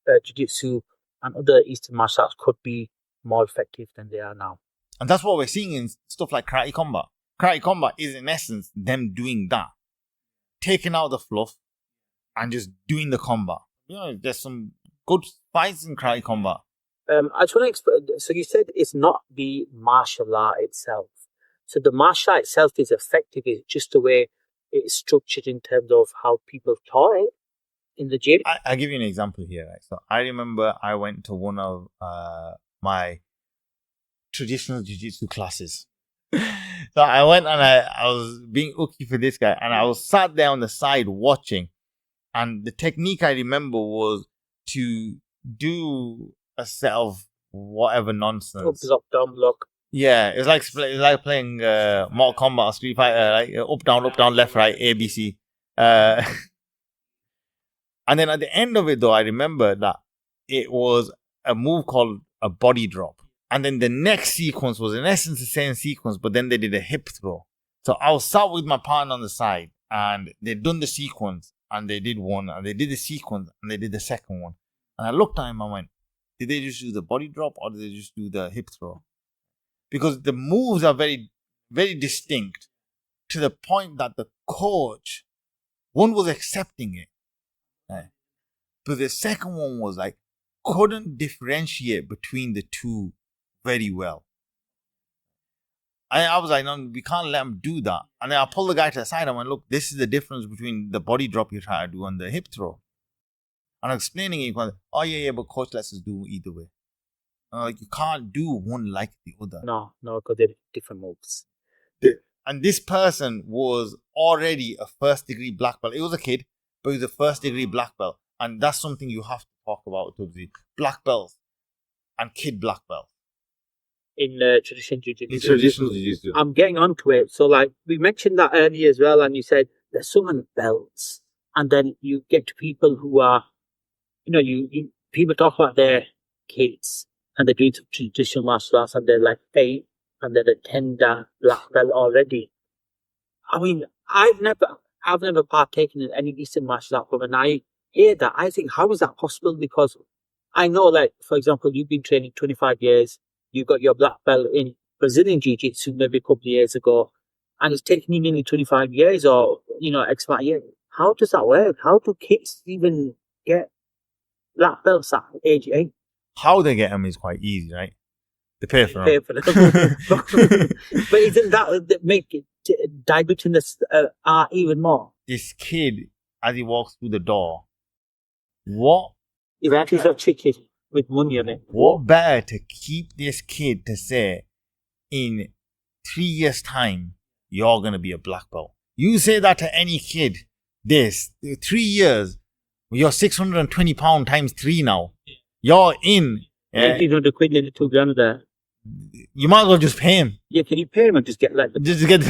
jiu-jitsu and other Eastern martial arts could be more effective than they are now? And that's what we're seeing in stuff like karate combat. Karate combat is in essence them doing that. Taking out the fluff and just doing the combat. There's some good fights in karate combat. I just want to explain. So you said it's not the martial art itself. So the martial art itself is effective. It's just the way it's structured in terms of how people taught it in the gym. I'll give you an example here. Right? So I remember I went to one of my traditional jiu-jitsu classes. So I went and I was being ookie for this guy, and I was sat there on the side watching. And the technique I remember was to do a set of whatever nonsense. Up, down, block. Yeah, it's like playing Mortal Kombat or Street Fighter, like up, down, left, right, A, B, C. And then at the end of it, though, I remember that it was a move called a body drop. And then the next sequence was in essence the same sequence, but then they did a hip throw. So I was sat with my partner on the side, and they'd done the sequence, and they did one, and they did the sequence, and they did the second one. And I looked at him and went, did they just do the body drop or did they just do the hip throw? Because the moves are very, very distinct to the point that the coach, one was accepting it. Right? But the second one was like, couldn't differentiate between the two very well. And I was like, no, we can't let him do that. And then I pulled the guy to the side and went, look, this is the difference between the body drop you're trying to do and the hip throw. And I'm explaining it, oh yeah, but coach lets us do either way. Like, you can't do one like the other. No, because they're different moves. And this person was already a first degree black belt. It was a kid, but he was a first degree black belt. And that's something you have to talk about, Tubzi. Black belts and kid black belt. in traditional In jiu-jitsu. traditional jiu-jitsu. I'm getting onto it. So, like, we mentioned that earlier as well, and you said there's so many belts, and then you get to people who are, people talk about their kids, and they're doing some traditional martial arts, and they're like 8, and they're a 10 black belt already. I mean, I've never partaken in any Eastern martial art, but when I hear that, I think, how is that possible? Because I know, like, for example, you've been training 25 years, you got your black belt in Brazilian Jiu-Jitsu maybe a couple of years ago, and it's taken you nearly 25 years or, X amount of years. How does that work? How do kids even get black belts at age 8? How they get them is quite easy, right? They pay for Pay them. for them. But isn't that make it diluting this art even more? This kid, as he walks through the door, what If actually a chicken with money on it. what better to keep this kid to say, in 3 years' time, you're going to be a black belt. You say that to any kid, 3 years, you're 620 pound times 3 now. You're in. 1,800 quid in the 2 grand there. You might as well just pay him. Yeah, can you pay him and just get like the... Just get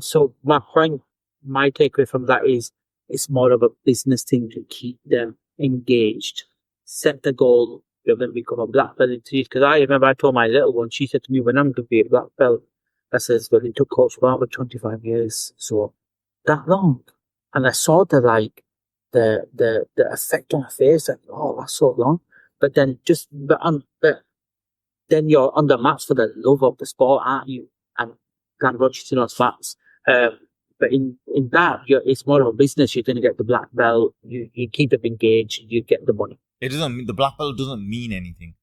So my point, my takeaway from that is it's more of a business thing to keep them engaged. Set the goal, you're going to become a black belt in 3 years. Because I remember I told my little one, she said to me, when I'm going to be a black belt, I says, well, it took Coach Barber 25 years, so that long. And I saw the effect on her face, like, oh, that's so long. But then then you're on the mats for the love of the sport, aren't you? And can't watch those facts. But in that, it's more of a business. You're going to get the black belt. You keep them engaged. You get the money. The black belt doesn't mean anything.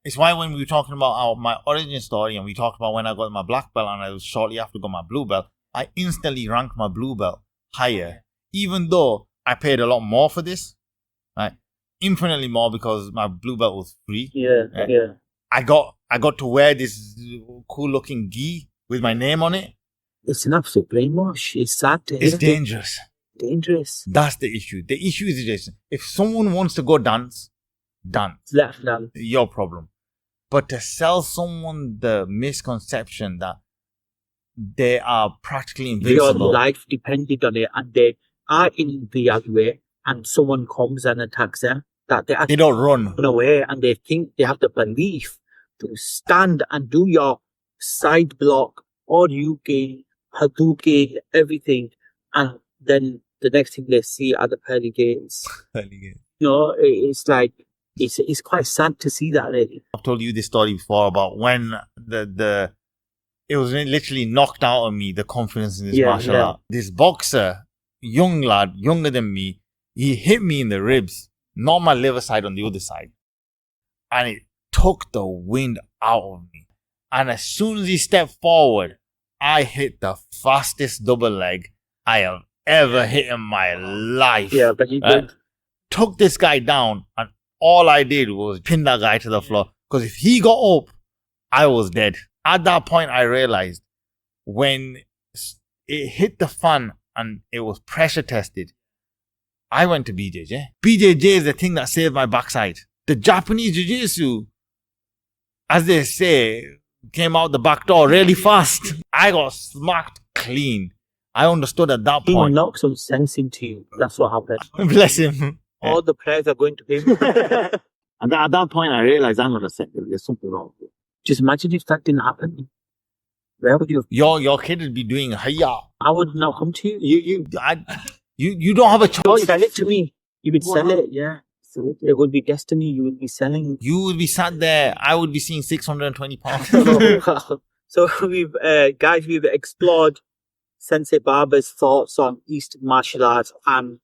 It's why when we were talking about my origin story, and we talked about when I got my black belt and I was shortly after got my blue belt, I instantly ranked my blue belt higher, even though I paid a lot more for this, right? Infinitely more, because my blue belt was free. Yeah, right? yeah. I got to wear this cool looking gi with my name on it. It's an absolute brainwash. It's sad. It's dangerous. Dangerous. That's the issue. The issue is this: if someone wants to go dance, Left down. your problem. But to sell someone the misconception that they are practically invincible. Your life depended on it, and they are in the alleyway, and someone comes and attacks them, that they don't run away, and they think they have the belief to stand and do your side block, or you gain Hadouken, everything, and then the next thing they see are the pearly gates. It's like it's quite sad to see that. Really. I've told you this story before about when it was literally knocked out of me, the confidence in this martial art. This boxer, young lad, younger than me, he hit me in the ribs, not my liver side, on the other side, and it took the wind out of me. And as soon as he stepped forward, I hit the fastest double leg I have ever hit in my life. Yeah, but you did. Took this guy down, and all I did was pin that guy to the floor. Because if he got up, I was dead. At that point, I realized when it hit the fan and it was pressure tested, I went to BJJ. BJJ is the thing that saved my backside. The Japanese Jiu-Jitsu, as they say, came out the back door really fast. I got smacked clean. I understood at that point. He knocked some sense into you. That's what happened. Bless him. All the prayers are going to him. And at that point, I realized, hang on a second, there's something wrong. Just imagine if that didn't happen. Where would you? Your kid would be doing hiya. I would not come to you. You don't have a choice. Oh, you sell it to me. You would sell it, yeah. So it would be destiny. You would be selling. You would be sat there. I would be seeing 620 pounds. So we've explored Sensei Babar's thoughts on Eastern martial arts, and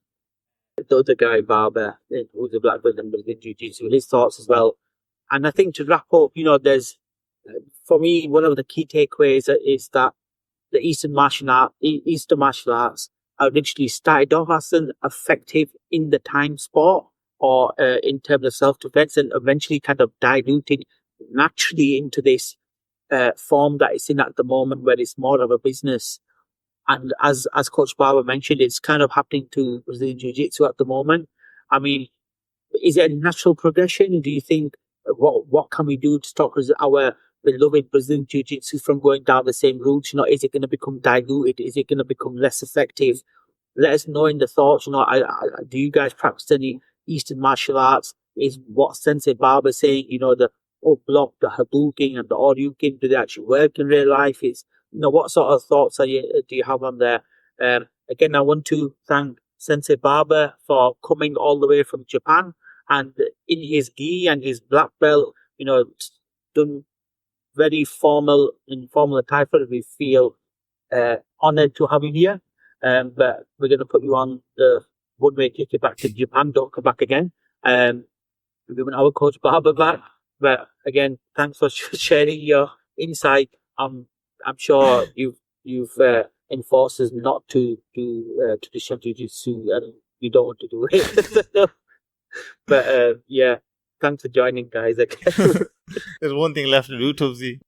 the other guy, Barber, who's a black belt in Jiu-Jitsu, his thoughts as well. And I think to wrap up, there's, for me, one of the key takeaways is that the Eastern martial arts originally started off as an effective in the time sport, or in terms of self-defense, and eventually kind of diluted naturally into this form that it's in at the moment, where it's more of a business. And as Coach Barber mentioned, it's kind of happening to Brazilian Jiu-Jitsu at the moment. I mean, is it a natural progression? Do you think what can we do to stop our beloved Brazilian Jiu-Jitsu from going down the same route? Is it going to become diluted? Is it going to become less effective? Let us know in the thoughts. Do you guys practice any Eastern martial arts? Is what Sensei Babar saying? The block, the Hadouken, and the Oryuken, do they actually work in real life? What sort of thoughts do you have on there? Again, I want to thank Sensei Babar for coming all the way from Japan, and in his gi and his black belt, done very informal attire. We feel honored to have you here. But we're going to put you on the one-way ticket back to Japan. Don't come back again. We're giving our coach Babar back. But again, thanks for sharing your insight. I'm sure you've enforced us not to do traditional jiu-jitsu, and you don't want to do it. But yeah, thanks for joining, guys. There's one thing left to do, Tubsy.